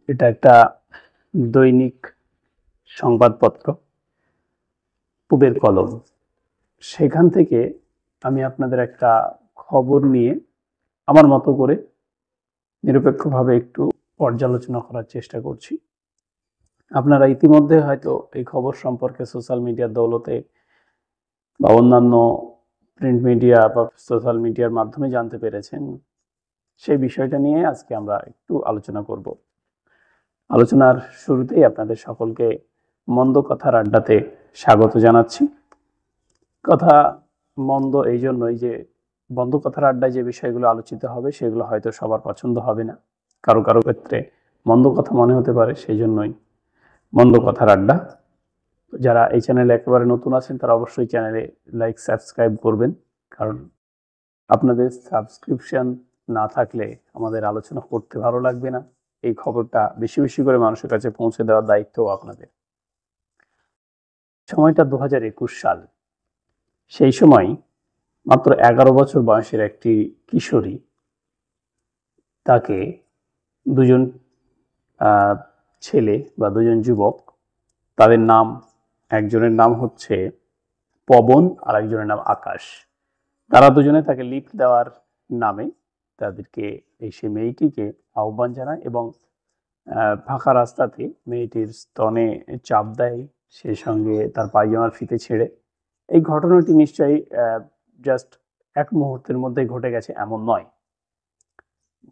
এটা একটা দৈনিক সংবাদপত্র, পূবের কলম। সেখান থেকে আমি আপনাদের একটা খবর নিয়ে আমার মতো করে নিরপেক্ষভাবে একটু পর্যালোচনা করার চেষ্টা করছি। আপনারা ইতিমধ্যে হয়তো এই খবর সম্পর্কে সোশ্যাল মিডিয়ার দৌলতে বা অন্যান্য প্রিন্ট মিডিয়া বা সোশ্যাল মিডিয়ার মাধ্যমে জানতে পেরেছেন। সেই বিষয়টা নিয়ে আজকে আমরা একটু আলোচনা করব। আলোচনার শুরুতেই আপনাদের সকলকে মন্দ কথার আড্ডাতে স্বাগত জানাচ্ছি। কথা মন্দ এই জন্যই যে মন্দ কথার আড্ডায় যে বিষয়গুলো আলোচিত হবে সেগুলো হয়তো সবার পছন্দ হবে না, কারো কারো ক্ষেত্রে মন্দ কথা মনে হতে পারে, সেই জন্যই মন্দ কথার আড্ডা। যারা এই চ্যানেলে একেবারে নতুন আছেন তারা অবশ্যই চ্যানেলে লাইক সাবস্ক্রাইব করবেন, কারণ আপনাদের সাবস্ক্রিপশন না থাকলে আমাদের আলোচনা করতে ভালো লাগবে না। এই খবরটা বেশি বেশি করে মানুষের কাছে পৌঁছে দেওয়ার দায়িত্বও আপনাদের। সময়টা 2021 সাল। সেই সময় মাত্র 11 বছর বয়সের একটি কিশোরী, তাকে দুজন ছেলে বা দুজন যুবক, তাদের নাম, একজনের নাম হচ্ছে পবন আর একজনের নাম আকাশ, তারা দুজনে তাকে লিফট দেওয়ার নামে তাদেরকে সে মেয়েটিকে আহ্বান জানায় এবং ফাঁকা রাস্তাতে মেয়েটির স্তনে চাপ দেয়, সেই সঙ্গে তার পায়জামার ফিতে ছেড়ে। এই ঘটনাটি নিশ্চয়ই জাস্ট এক মুহূর্তের মধ্যে ঘটে গেছে এমন নয়,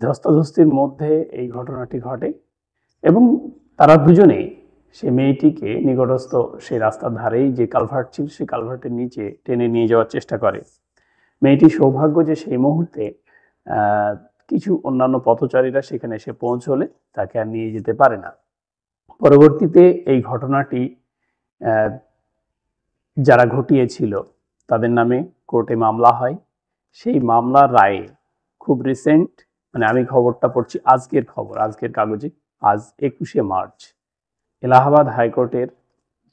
ধস্তাধস্তির মধ্যে এই ঘটনাটি ঘটে এবং তারা দুজনেই সে মেয়েটিকে নিকটস্থ সেই রাস্তার ধারেই যে কালভার্ট ছিল সেই কালভার্টের নিচে টেনে নিয়ে যাওয়ার চেষ্টা করে। মেয়েটির সৌভাগ্য যে সেই মুহূর্তে কিছু অন্যান্য পথচারীরা সেখানে এসে পৌঁছলে তাকে আর নিয়ে যেতে পারে না। পরবর্তীতে এই ঘটনাটি যারা ঘটিয়েছিল তাদের নামে কোর্টে মামলা হয়। সেই মামলার রায়ে খুব রিসেন্ট, মানে আমি খবরটা পড়ছি আজকের খবর, আজকের কাগজে, আজ 21শে মার্চ এলাহাবাদ হাইকোর্টের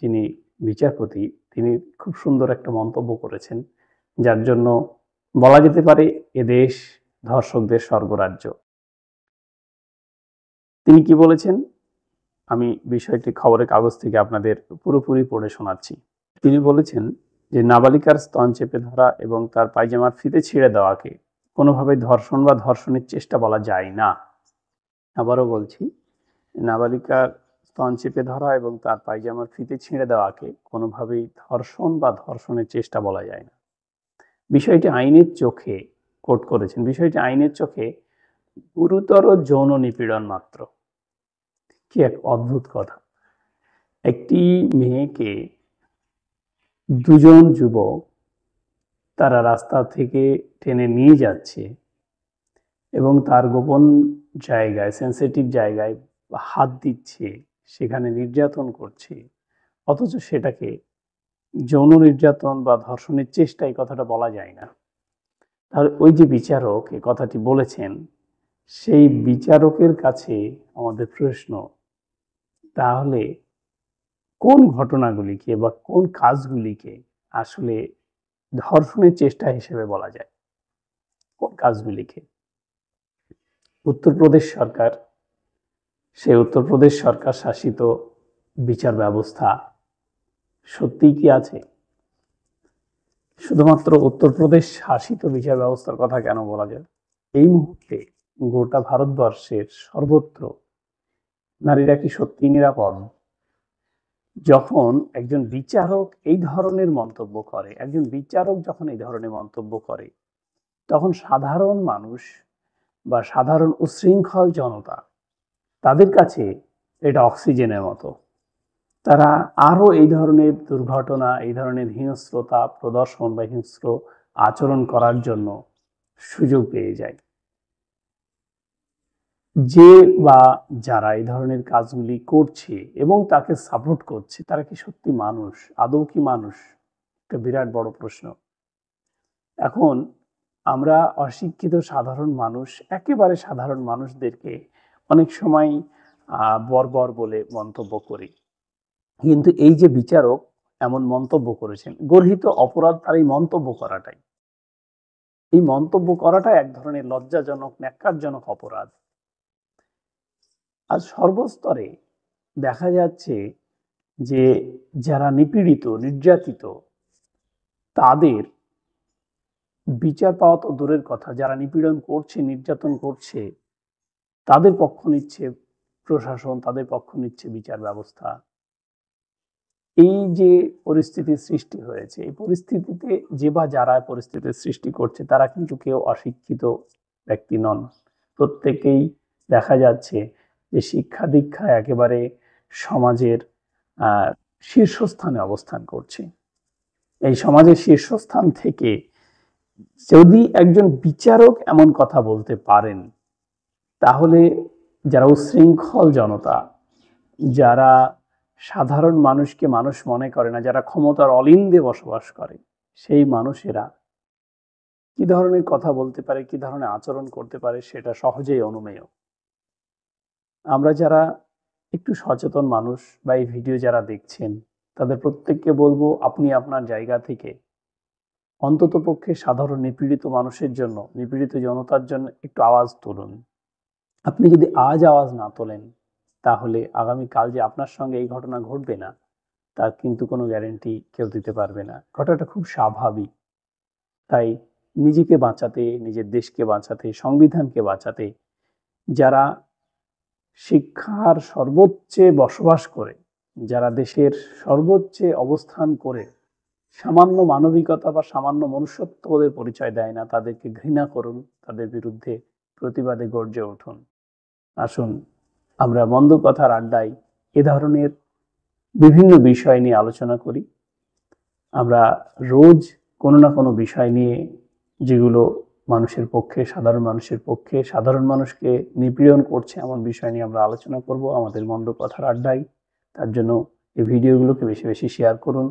যিনি বিচারপতি তিনি খুব সুন্দর একটা মন্তব্য করেছেন, যার জন্য বলা যেতে পারে এদেশ ধর্ষকদের স্বর্গরাজ্য। তিনি কি বলেছেন আমি বিষয়টি খবরের কাগজ থেকে আপনাদের পুরোপুরি পড়ে শোনাচ্ছি। তিনি বলেছেন যে নাবালিকার স্তন চেপে ধরা এবং তার পায়জামার ফিতে ছিঁড়ে দেওয়াকে কোনোভাবে ধর্ষণ বা ধর্ষণের চেষ্টা বলা যায় না। আবারও বলছি, নাবালিকার স্তন চেপে ধরা এবং তার পায়জামার ফিতে ছিঁড়ে দেওয়াকে কোনোভাবেই ধর্ষণ বা ধর্ষণের চেষ্টা বলা যায় না। বিষয়টি আইনের চোখে, কোর্ট করেছেন, বিষয়টি আইনের চোখে গুরুতর যৌন নিপীড়ন মাত্র। কি এক অদ্ভুত কথা! একটি মেয়েকে দুজন যুবক তারা রাস্তা থেকে টেনে নিয়ে যাচ্ছে এবং তার গোপন জায়গায়, সেন্সিটিভ জায়গায় হাত দিচ্ছে, সেখানে নির্যাতন করছে, অথচ সেটাকে যৌন নির্যাতন বা ধর্ষণের চেষ্টা এই কথাটা বলা যায় না। তাহলে ওই যে বিচারক এই কথাটি বলেছেন, সেই বিচারকের কাছে আমাদের প্রশ্ন, তাহলে কোন ঘটনাগুলিকে বা কোন কাজগুলিকে আসলে ধর্ষণের চেষ্টা হিসেবে বলা যায়? কোন কাজগুলিকে? উত্তরপ্রদেশ সরকার, সেই উত্তরপ্রদেশ সরকার শাসিত বিচার ব্যবস্থা সত্যিই কি আছে? শুধুমাত্র উত্তরপ্রদেশ শাসিত বিচার ব্যবস্থার কথা কেন বলা যায়? এই মুহূর্তে গোটা ভারতবর্ষের সর্বত্র নারীরা কি সত্যি নিরাপদ? যখন একজন বিচারক এই ধরনের মন্তব্য করে, একজন বিচারক যখন এই ধরনের মন্তব্য করে, তখন সাধারণ মানুষ বা সাধারণ উচ্ছৃঙ্খল জনতা, তাদের কাছে এটা অক্সিজেনের মতো। তারা আরো এই ধরনের দুর্ঘটনা, এই ধরনের হিংস্রতা প্রদর্শন বা হিংস্র আচরণ করার জন্য সুযোগ পেয়ে যায়। যে বা যারা এই ধরনের কাজগুলি করছে এবং তাকে সাপোর্ট করছে, তারা কি সত্যি মানুষ? আদৌ কি মানুষ? একটা বিরাট বড় প্রশ্ন। এখন আমরা অশিক্ষিত সাধারণ মানুষ, একেবারে সাধারণ মানুষদেরকে অনেক সময় বর্বর বলে মন্তব্য করি, কিন্তু এই যে বিচারক এমন মন্তব্য করেছেন, গর্হিত অপরাধ তার এই মন্তব্য করাটাই, এই মন্তব্য করাটা এক ধরনের লজ্জাজনক, ন্যাক্কারজনক অপরাধ। আজ সর্বস্তরে দেখা যাচ্ছে যে যারা নিপীড়িত নির্যাতিত তাদের বিচার পাওয়া তো দূরের কথা, যারা নিপীড়ন করছে নির্যাতন করছে তাদের পক্ষ নিচ্ছে প্রশাসন, তাদের পক্ষ নিচ্ছে বিচার ব্যবস্থা। এই যে পরিস্থিতির সৃষ্টি হয়েছে, এই পরিস্থিতিতে যে বা যারা পরিস্থিতির সৃষ্টি করছে তারা কিন্তু কেউ অশিক্ষিত ব্যক্তি নন। প্রত্যেকেই দেখা যাচ্ছে যে শিক্ষা দীক্ষায় একেবারে সমাজের শীর্ষস্থানে অবস্থান করছে। এই সমাজের শীর্ষস্থান থেকে যদি একজন বিচারক এমন কথা বলতে পারেন, তাহলে যারা উচ্ছৃঙ্খল জনতা, যারা সাধারণ মানুষকে মানুষ মনে করে না, যারা ক্ষমতার অলিন্দে বসবাস করে, সেই মানুষেরা কি ধরনের কথা বলতে পারে, কি ধরনের আচরণ করতে পারে, সেটা সহজেই অনুমেয়। আমরা যারা একটু সচেতন মানুষ বা এই ভিডিও যারা দেখছেন, তাদের প্রত্যেককে বলবো, আপনি আপনার জায়গা থেকে অন্ততপক্ষে সাধারণ নিপীড়িত মানুষের জন্য, নিপীড়িত জনতার জন্য একটু আওয়াজ তুলুন। আপনি যদি আজ আওয়াজ না তোলেন, তাহলে আগামীকাল যে আপনার সঙ্গে এই ঘটনা ঘটবে না, তার কিন্তু কোনো গ্যারেন্টি কেউ দিতে পারবে না। ঘটনাটা খুব স্বাভাবিক। তাই নিজেকে বাঁচাতে, নিজের দেশকে বাঁচাতে, সংবিধানকে বাঁচাতে, যারা শিক্ষার সর্বোচ্চে বসবাস করে, যারা দেশের সর্বোচ্চে অবস্থান করে সামান্য মানবিকতা বা সামান্য মনুষ্যত্ববোধের পরিচয় দেয় না, তাদেরকে ঘৃণা করুন, তাদের বিরুদ্ধে প্রতিবাদে গর্জে উঠুন। আসুন আমরা মন্দ কথার আড্ডায় এ ধরনের বিভিন্ন বিষয় নিয়ে আলোচনা করি। আমরা রোজ কোনো না কোনো বিষয় নিয়ে, যেগুলো মানুষের পক্ষে, সাধারণ মানুষের পক্ষে, সাধারণ মানুষকে নিপীড়ন করছে, এমন বিষয় নিয়ে আমরা আলোচনা করব আমাদের মন্দ কথার আড্ডায়। তার জন্য এই ভিডিওগুলোকে বেশি বেশি শেয়ার করুন,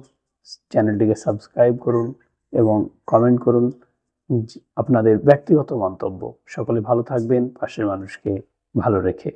চ্যানেলটিকে সাবস্ক্রাইব করুন এবং কমেন্ট করুন আপনাদের ব্যক্তিগত মন্তব্য। সকলে ভালো থাকবেন, পাশের মানুষকে ভালো রেখে।